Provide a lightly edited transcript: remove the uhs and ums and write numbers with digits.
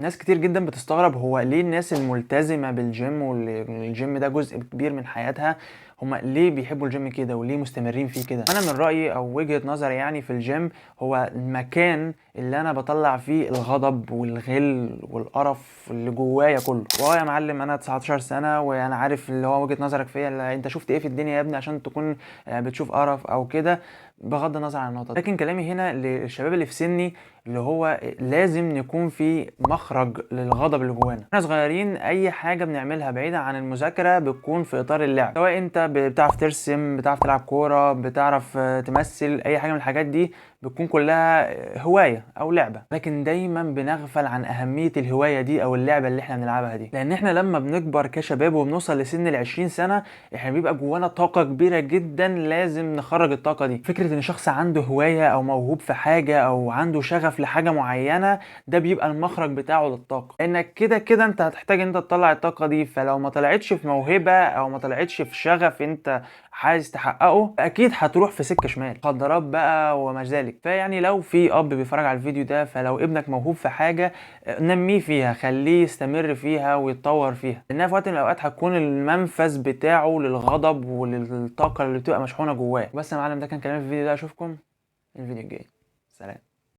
ناس كتير جدًا بتستغرب هو ليه الناس الملتزمة بالجيم واللي الجيم ده جزء كبير من حياتها، هم ليه بيحبوا الجيم كده وليه مستمرين فيه كده؟ أنا من رأيي أو وجهة نظري يعني في الجيم هو المكان اللي أنا باطلّع فيه الغضب والغِل والقرف اللي جوايا كله. يا معلم أنا 19 سنة وأنا عارف اللي هو وجهة نظرك فيّا أنت شُفت إيه في الدنيا يا ابني عشان تكون بتشوف قرف أو كده، بغض النظر عن النقطة دي. لكن كلامي هنا للشباب اللي في سني اللي هو لازم نكون في مخرج للغضب اللي جوانا. واحنا صغيرين اي حاجه بنعملها بعيدا عن المذاكره بتكون في اطار اللعب، سواء انت بتعرف ترسم، بتعرف تلعب كوره، بتعرف تمثل، اي حاجه من الحاجات دي بتكون كلها هوايه او لعبه. لكن دايما بنغفل عن اهميه الهوايه دي او اللعبه اللي احنا بنلعبها دي، لان احنا لما بنكبر كشباب وبنوصل لسن ال20 سنه احنا بيبقى جوانا طاقه كبيره جدا لازم نخرج الطاقه دي. فكره ان شخص عنده هوايه او موهوب في حاجه او عنده شغف لحاجه معينه، ده بيبقى المخرج بتاعه للطاقه، لانك كده كده انت هتحتاج انت تطلع الطاقه دي. فلو ما طلعتش في موهبه او ما طلعتش في شغف انت عايز تحققه، اكيد هتروح في سكه شمال، مخدرات بقى وما ذلك. فيعني لو في اب بيتفرج على الفيديو ده، فلو ابنك موهوب في حاجه نميه فيها، خليه يستمر فيها ويتطور فيها، لانها في وقت من الاوقات هتكون المنفذ بتاعه للغضب وللطاقه اللي بتبقى مشحونه جواه. بس يا معلم ده كان كلامي في الفيديو ده، اشوفكم الفيديو الجاي. سلام.